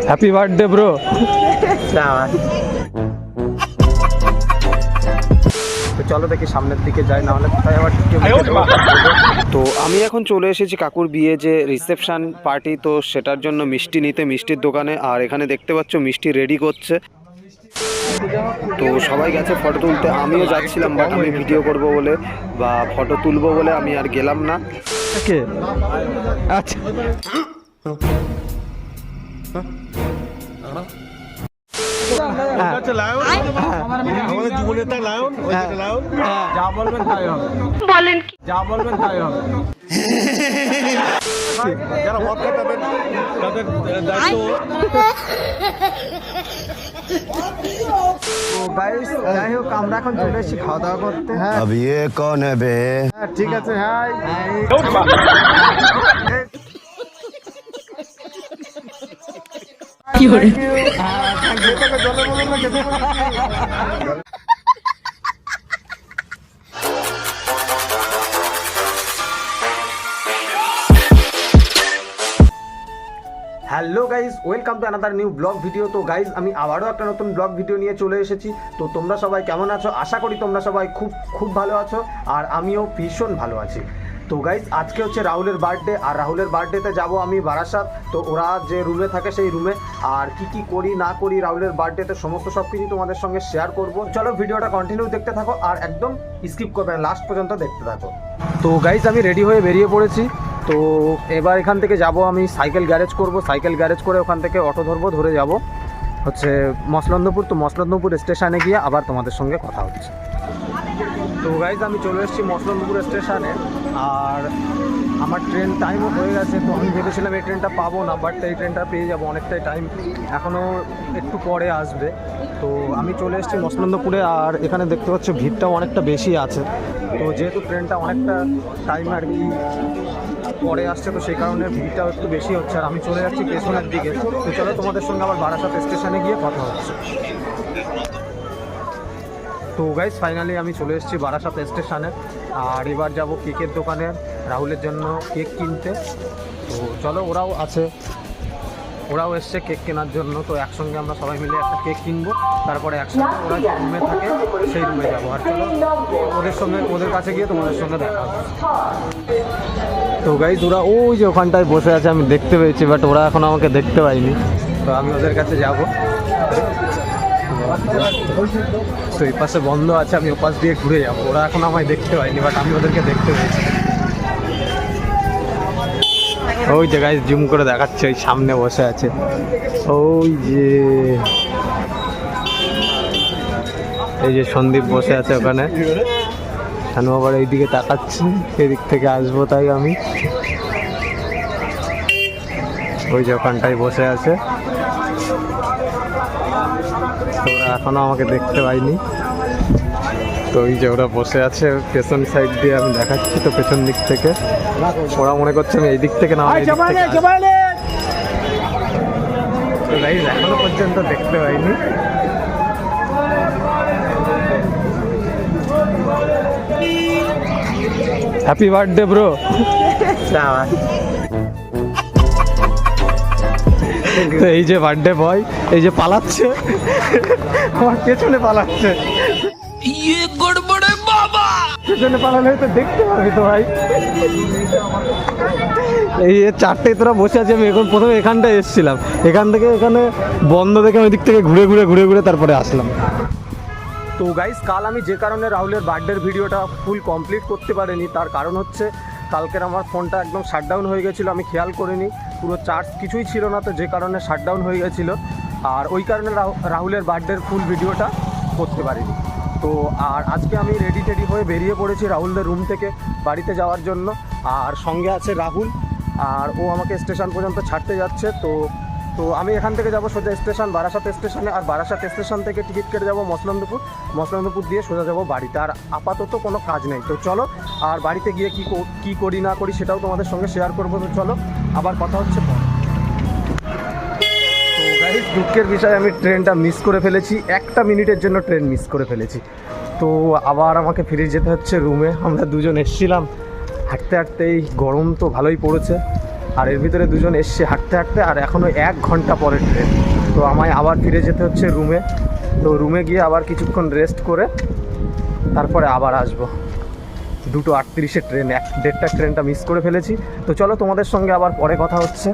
Happy birthday bro. তো চলো দেখি সামনের দিকে যাই, না হলে কোথায় আবার তো আমি এখন চলে এসেছি কাকুর বিয়ে যে রিসেপশন পার্টি, তো সেটার জন্য মিষ্টি নিতে মিষ্টির দোকানে। আর এখানে দেখতে পাচ্ছ মিষ্টি রেডি করছে। তো সবাই গেছে ফটো তুলতে, আমিও যাচ্ছিলাম, বাট আমি ভিডিও করব বলে বা ফটো তুলবো বলে আমি আর গেলাম না। আচ্ছা বলেন কি? যা বলবেন তাই হবে। যারা মদ খায় তাদের দায়িত্ব। তো গাইস যাই হোক, আমরা এখন চলে এসেছি খাওয়া দাওয়া করতে। হ্যাঁ अब ये कौन है बे? ঠিক আছে। হ্যাঁ কি করে? Hello guys, welcome to another new blog video. তো গাইজ আমি আবারও একটা নতুন ব্লগ ভিডিও নিয়ে চলে এসেছি। তো তোমরা সবাই কেমন আছো? আশা করি তোমরা সবাই খুব ভালো আছো, আর আমিও ভীষণ ভালো আছি। তো গাইজ আজকে হচ্ছে রাহুলের বার্থডে, আর রাহুলের বার্থডেতে যাব আমি বারাসাত। তো ওরা যে রুমে থাকে সেই রুমে, আর কি করি না করি রাহুলের বার্থডেতে সমস্ত সব কিছু তোমাদের সঙ্গে শেয়ার করব। চলো ভিডিওটা কন্টিনিউ দেখতে থাকো, আর একদম স্কিপ করবে না, লাস্ট পর্যন্ত দেখতে থাকো। তো গাইজ আমি রেডি হয়ে বেরিয়ে পড়েছি। তো এবার এখান থেকে যাব আমি সাইকেল গ্যারেজ করব, সাইকেল গ্যারেজ করে ওখান থেকে অটো ধরবো, ধরে যাব হচ্ছে মসলন্দপুর। তো মসলন্দপুর স্টেশনে গিয়ে আবার তোমাদের সঙ্গে কথা হচ্ছে। তো গাইজ আমি চলে এসেছি মসলন্দপুর স্টেশনে, আর আমার ট্রেন টাইমও হয়ে গেছে। তো আমি ভেবেছিলাম এই ট্রেনটা পাবো না, বাট এই ট্রেনটা পেয়ে যাবো। অনেকটাই টাইম এখনও একটু পরে আসবে। তো আমি চলে এসেছি মসলন্দপুরে, আর এখানে দেখতে পাচ্ছ ভিড়টাও অনেকটা বেশি আছে। তো যেহেতু ট্রেনটা অনেকটা টাইম আর কি পরে আসছে, তো সেই কারণে ভিড়টাও একটু বেশি হচ্ছে। আর আমি চলে যাচ্ছি পেছনের দিকে। তো চলো তোমাদের সঙ্গে আবার বারাসাত স্টেশনে গিয়ে কথা হচ্ছে। তো গাইজ ফাইনালি আমি চলে এসেছি বারাসাত স্টেশনে, আর এবার যাব কেকের দোকানে রাহুলের জন্য কেক কিনতে। তো চলো, ওরাও আছে, ওরাও এসছে কেক কেনার জন্য। তো একসঙ্গে আমরা সবাই মিলে একটা কেক কিনবো, তারপরে একসাথে ওরা যে রুমে থাকে সেই রুমে যাবো। আর চলো ওদের কাছে গিয়ে তোমাদের সঙ্গে দেখা হবে। তো গাইজ ওরা ওই যে ওখানটায় বসে আছে, আমি দেখতে পেয়েছি, বাট ওরা এখন আমাকে দেখতে পাইনি। তো আমি ওদের কাছে যাব। তো এই পাশে বন্ধ আছে, আমি ওপাশ দিয়ে ঘুরে যাবো। ওরা এখন আমায় দেখতে পাইনি, বাট আমি ওদেরকে দেখতে পেয়েছি। ওই যে গাইজ জুম করে দেখাচ্ছে, ওই সামনে বসে আছে। ওই যে এই যে সন্দীপ বসে আছে ওখানে। কেন আবার এইদিকে তাকাচ্ছি, এদিক থেকে আসবো তাই আমি। ওই যে ওখানটায় বসে আছে। ওরা এখনো আমাকে দেখতে পাইনি। তো ওই যে ওরা বসে আছে পেছন সাইড দিয়ে, আমি দেখাচ্ছি তো পেছন দিক থেকে। ওরা মনে করছে আমি এই দিক থেকে না, এখনো পর্যন্ত দেখতে পাইনি। Happy birthday bro. তো এই যে বার্থডে বয়, এই যে পালাচ্ছে, আমার পেছনে পালাচ্ছে। পেছনে পালালে তো দেখতে পাবি তো ভাই। এই চারটে তোরা বসে আছে। আমি এখন প্রথমে এখানটায় এসেছিলাম, এখান থেকে এখানে বন্ধ দেখে ওই দিক থেকে ঘুরে তারপরে আসলাম। তো গাইস কাল আমি যে কারণে রাহুলের বার্থডের ভিডিওটা ফুল কমপ্লিট করতে পারিনি, তার কারণ হচ্ছে কালকের আমার ফোনটা একদম শাটডাউন হয়ে গেছিলো। আমি খেয়াল করিনি, পুরো চার্জ কিছুই ছিল না, তো যে কারণে শাটডাউন হয়ে গেছিলো। আর ওই কারণে রাহুলের বার্থডের ফুল ভিডিওটা করতে পারিনি। তো আর আজকে আমি রেডি হয়ে বেরিয়ে পড়েছি রাহুলদের রুম থেকে বাড়িতে যাওয়ার জন্য। আর সঙ্গে আছে রাহুল, আর ও আমাকে স্টেশন পর্যন্ত ছাড়তে যাচ্ছে। তো আমি এখান থেকে যাব সোজা স্টেশন বারাসাত স্টেশনে, আর বারাসাত স্টেশন থেকে টিকিট কেটে যাবো মসলন্দপুর দিয়ে সোজা যাবো বাড়িতে। আর আপাতত কোনো কাজ নেই। তো চলো, আর বাড়িতে গিয়ে কী করি না করি সেটাও তোমাদের সঙ্গে শেয়ার করবো। তো চলো আবার কথা হচ্ছে পর। তো গাইস দুঃখের বিষয়, আমি ট্রেনটা মিস করে ফেলেছি, একটা মিনিটের জন্য ট্রেন মিস করে ফেলেছি। তো আবার আমাকে ফিরে যেতে হচ্ছে রুমে। আমরা দুজন এসেছিলাম হাঁটতে, এই গরম তো ভালোই পড়েছে। আর এর ভিতরে দুজন এসছে হাঁটতে হাঁটতে, আর এখনও 1 ঘন্টা পরের ট্রেন। তো আমায় আবার ফিরে যেতে হচ্ছে রুমে। তো রুমে গিয়ে আবার কিছুক্ষণ রেস্ট করে তারপরে আবার আসবো। 2:38-এর ট্রেন, 1:30টার ট্রেনটা মিস করে ফেলেছি। তো চলো তোমাদের সঙ্গে আবার পরে কথা হচ্ছে।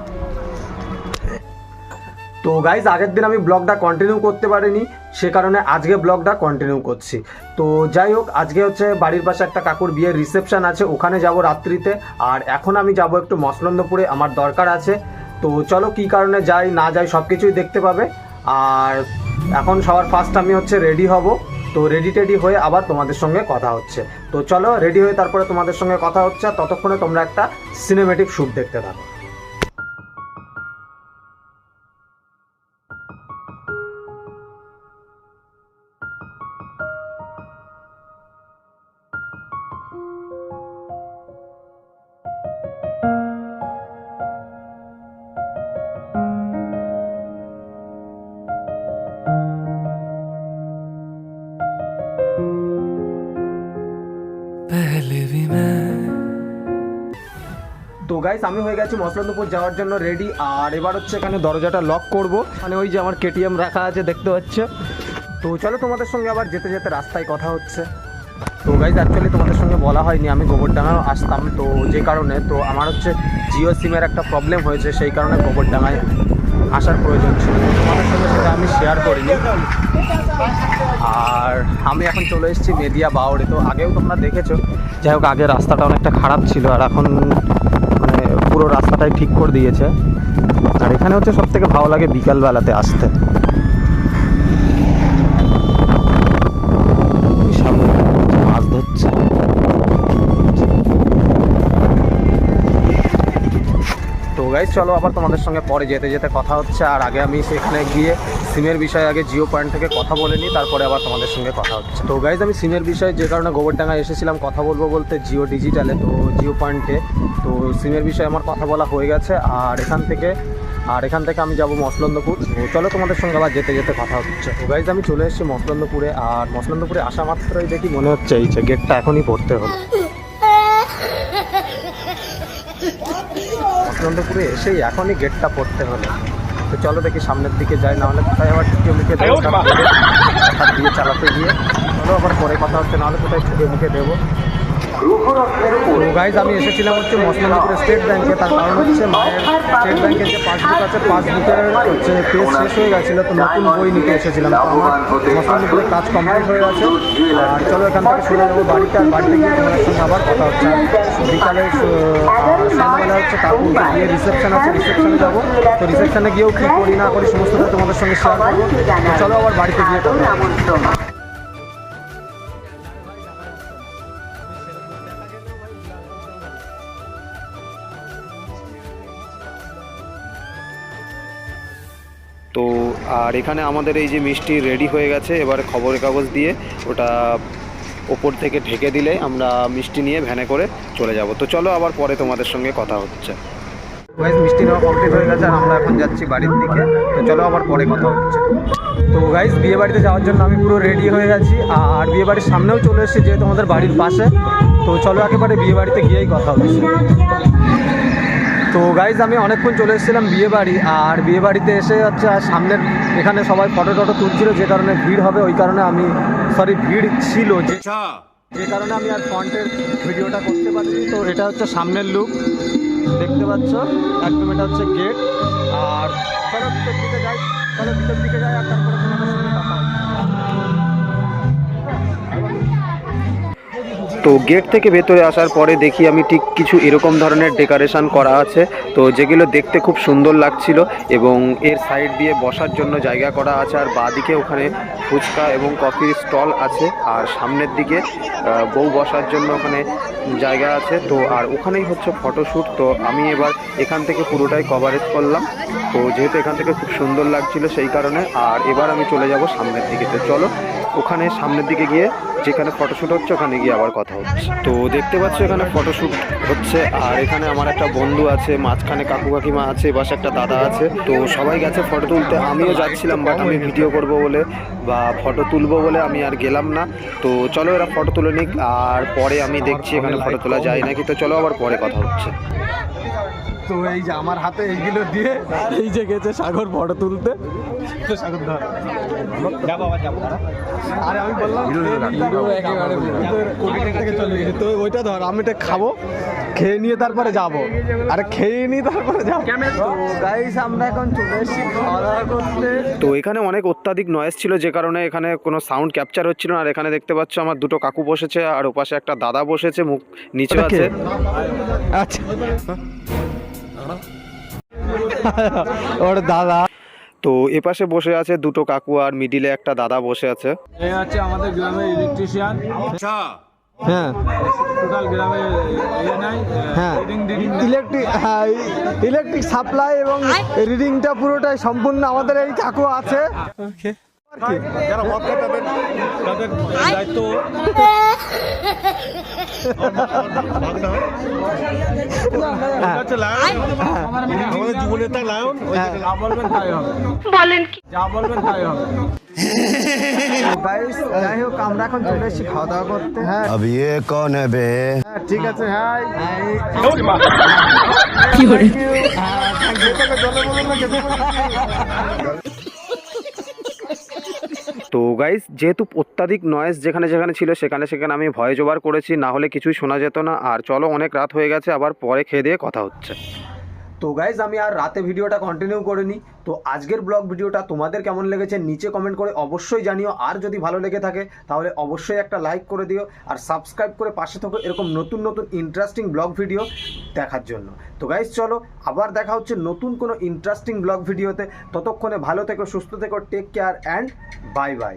তো গাইজ আগের দিন আমি ব্লগটা কন্টিনিউ করতে পারিনি, সে কারণে আজকে ব্লগটা কন্টিনিউ করছি। তো যাই হোক, আজকে হচ্ছে বাড়ির পাশে একটা কাকুর বিয়ের রিসেপশন আছে, ওখানে যাব রাত্রিতে। আর এখন আমি যাব একটু মসলন্দপুরে, আমার দরকার আছে। তো চলো কী কারণে যাই না যাই সব কিছুই দেখতে পাবে। আর এখন সবার ফার্স্ট আমি হচ্ছে রেডি হব। তো রেডি টেডি হয়ে আবার তোমাদের সঙ্গে কথা হচ্ছে। তো চলো রেডি হয়ে তারপরে তোমাদের সঙ্গে কথা হচ্ছে। আর ততক্ষণে তোমরা একটা সিনেমেটিক শ্যুট দেখতে থাকো। তো গাইস আমি হয়ে গেছি মসলন্দপুর যাওয়ার জন্য রেডি। আর এবার হচ্ছে এখানে দরজাটা লক করব, মানে ওই যে আমার কেটিএম রাখা আছে দেখতে পাচ্ছ। তো চলো তোমাদের সঙ্গে আবার যেতে যেতে রাস্তায় কথা হচ্ছে। তো গাইস অ্যাকচুয়ালি তোমাদের সঙ্গে বলা হয়নি আমি গোবরডাঙ্গাও আসতাম, তো যে কারণে তো আমার হচ্ছে জিও সিমের একটা প্রবলেম হয়েছে, সেই কারণে গোবরডাঙ্গায় আসার প্রয়োজন ছিল। তোমাদের সঙ্গে সেটা আমি শেয়ার করিনি। আর আমি এখন চলে এসেছি মেদিয়া বাউড়ে। তো আগেও তোমরা দেখেছো, যাই হোক আগে রাস্তাটা অনেকটা খারাপ ছিল, আর এখন মানে পুরো রাস্তাটাই ঠিক করে দিয়েছে। আর এখানে হচ্ছে সব থেকে ভালো লাগে বিকালবেলাতে আসতে। সামনে মাছ ধরছে। তো গাইজ চলো আবার তোমাদের সঙ্গে পরে যেতে যেতে কথা হচ্ছে। আর আগে আমি সেখানে গিয়ে সিমের বিষয়ে আগে জিও পয়েন্ট থেকে কথা বলে নিই, তারপরে আবার তোমাদের সঙ্গে কথা হচ্ছে। তো গাইজ আমি সিমের বিষয়ে যে কারণে গোবরডাঙ্গায় এসেছিলাম কথা বলবো বলতে জিও ডিজিটালে, তো জিও পয়েন্টে। তো সিমের বিষয়ে আমার কথা বলা হয়ে গেছে। আর এখান থেকে আমি যাব মসলন্দপুর। তো চলো তোমাদের সঙ্গে আবার যেতে যেতে কথা হচ্ছে। তো গাইজ আমি চলে এসেছি মসলন্দপুরে। আর মসলন্দপুরে আসা মাত্রই দেখি মনে হচ্ছে এই যে গেটটা এখনই পড়তে হলো। মসলন্দপুরে এসেই এখনই গেটটা পড়তে হলো। তো চলো দেখি সামনের দিকে যাই, নাহলে কোথায় আবার ঠুকে মুখে দেবো হাত দিয়ে চালাতে গিয়ে। চলো আবার পরে কথা হচ্ছে, নাহলে কোথায় ঠুকে মুখে দেবো। তো গাইজ আমি এসেছিলাম হচ্ছে মসলন্দপুরের স্টেট ব্যাংকে। তার কারণ হচ্ছে মায়ের স্টেট ব্যাংকের যে পাসবুক আছে, পাসবুকের হচ্ছে পেজ শেষ হয়ে গেছিলো, তো নতুন বই নিতে এসেছিলাম। তো আমার মসলন্দপুরের কাজ কমপ্লিট হয়ে গেছে। আর চলো এখান থেকে চলে যাবো বাড়িতে। আর বাড়িতে গিয়ে তোমাদের সঙ্গে আবার কথা হচ্ছে। বিকালে সন্ধ্যাবেলা হচ্ছে কাকুর গিয়ে রিসেপশন আছে, রিসেপশনে যাবো। তো রিসেপশনে গিয়েও কী করি না করি সমস্তটা তোমাদের সঙ্গে শেয়ার করবো। তো চলো আবার বাড়িতে গিয়ে কথা হচ্ছে। তো আর এখানে আমাদের এই যে মিষ্টি রেডি হয়ে গেছে। এবারে খবরের কাগজ দিয়ে ওটা ওপর থেকে ঢেকে দিলে আমরা মিষ্টি নিয়ে ভ্যানে করে চলে যাব। তো চলো আবার পরে তোমাদের সঙ্গে কথা হচ্ছে। গাইজ মিষ্টি নেওয়া কমপ্লিট হয়ে গেছে, আর আমরা এখন যাচ্ছি বাড়ির দিকে। তো চলো আবার পরে কথা হচ্ছে। তো গাইজ বিয়ে বাড়িতে যাওয়ার জন্য আমি পুরো রেডি হয়ে গেছি। আর বিয়ে বাড়ির সামনেও চলে এসেছি, যেহেতু আমাদের বাড়ির পাশে। তো চলো একেবারে বিয়ে বাড়িতে গিয়েই কথা হচ্ছে। তো গাইজ আমি অনেকক্ষণ চলে এসেছিলাম বিয়ে বাড়ি। আর বিয়ে বাড়িতে এসে হচ্ছে আর সামনের এখানে সবাই ফটো টটো তুলছিল, যে কারণে ভিড় হবে ওই কারণে আমি ভিড় ছিল যে কারণে আমি আর ফ্রন্টের ভিডিওটা করতে পারিনি। তো এটা হচ্ছে সামনের লুক, দেখতে পাচ্ছ একদম। এটা হচ্ছে গেট। আর চলো ভিতর দিকে যাই, আর তারপরে তোমাদের সঙ্গে কথা হচ্ছে। তো গেট থেকে ভেতরে আসার পরে দেখি আমি ঠিক কিছু এরকম ধরনের ডেকোরেশন করা আছে, তো যেগুলো দেখতে খুব সুন্দর লাগছিল। এবং এর সাইড দিয়ে বসার জন্য জায়গা করা আছে। আর বাঁদিকে ওখানে ফুচকা এবং কফির স্টল আছে। আর সামনের দিকে বউ বসার জন্য ওখানে জায়গা আছে। তো আর ওখানেই হচ্ছে ফটোশ্যুট। তো আমি এবার এখান থেকে পুরোটাই কভারেজ করলাম। তো যেহেতু এখান থেকে খুব সুন্দর লাগছিল সেই কারণে। আর এবার আমি চলে যাব সামনের দিকে। তো চলো ওখানে সামনের দিকে গিয়ে যেখানে ফটোশ্যুট হচ্ছে ওখানে গিয়ে আবার কথা হচ্ছে। তো দেখতে পাচ্ছ এখানে ফটোশ্যুট হচ্ছে। আর এখানে আমার একটা বন্ধু আছে, মাঝখানে কাকু কাকিমা আছে, পাশে একটা দাদা আছে। তো সবাই গেছে ফটো তুলতে, আমিও যাচ্ছিলাম, বাট আমি ভিডিও করব বলে বা ফটো তুলবো বলে আমি আর গেলাম না। তো চলো এরা ফটো তুলে নিক, আর পরে আমি দেখছি এখানে ফটো তোলা যায় নাকি। তো চলো আবার পরে কথা হচ্ছে। তো এই যে আমার হাতে এইগুলো দিয়ে এই যে গেছে সাগর ফটো তুলতে। তো সাগর ধর যাবো আবার যাবো। আরে আমি বললাম একেবারে থেকে চলে গেছে, তো ওইটা ধর আমি এটা খাবো, খেয়ে নিয়ে তারপরে যাবো। আরে খেয়ে নিয়ে তারপরে যাবো। তো গাইস আমরা এখন চলে এসেছি খাওয়া দাওয়া করতে। তো এখানে অনেক অত্যাধিক নয়েজ ছিল, যে কারণে এখানে কোনো সাউন্ড ক্যাপচার হচ্ছিল না। আর এখানে দেখতে পাচ্ছ আমার দুটো কাকু বসেছে, আর ওপাশে একটা দাদা বসেছে, মুখ নিচে আছে। আচ্ছা ওর দাদা। তো এপাশে বসে আছে দুটো কাকু, আর মিডিলে একটা দাদা বসে আছে। এই হচ্ছে আমাদের গ্রামের ইলেকট্রিশিয়ান। আচ্ছা, হ্যাঁ টোটাল গ্রামে ইয়ে নাই, হ্যাঁ রিডিং ইলেকট্রিক সাপ্লাই এবং রিডিংটা পুরোটাই সম্পূর্ণ আমাদের এই কাকু আছে। যারা মদ খায় তাদের দায়িত্ব আমাদের জীবনের তাই লায়ন, যা বলবেন তাই হবে, বলেন কি? যা বলবেন তাই হবে। যাই হোক আমরা এখন চলে এসেছি খাওয়া দাওয়া করতে। হ্যাঁ अब ये कौन है बे? ঠিক আছে। হ্যাঁ তো গাইস, যেহেতু অত্যাধিক নয়েজ যেখানে যেখানে ছিল সেখানে সেখানে আমি ভয়েস ওভার করেছি, না হলে কিছুই শোনা যেত না। আর চলো, অনেক রাত হয়ে গেছে, আবার পরে খেয়ে দিয়ে কথা হচ্ছে। তো গাইজ আমি আর রাতে ভিডিওটা কন্টিনিউ করিনি। তো আজকের ব্লগ ভিডিওটা তোমাদের কেমন লেগেছে নিচে কমেন্ট করে অবশ্যই জানিও। আর যদি ভালো লেগে থাকে তাহলে অবশ্যই একটা লাইক করে দিও, আর সাবস্ক্রাইব করে পাশে থাকো এরকম নতুন নতুন ইন্টারেস্টিং ব্লগ ভিডিও দেখার জন্য। তো গাইজ চলো, আবার দেখা হচ্ছে নতুন কোনো ইন্টারেস্টিং ব্লগ ভিডিওতে। ততক্ষণে ভালো থেকো, সুস্থ থেকো, take care and bye by.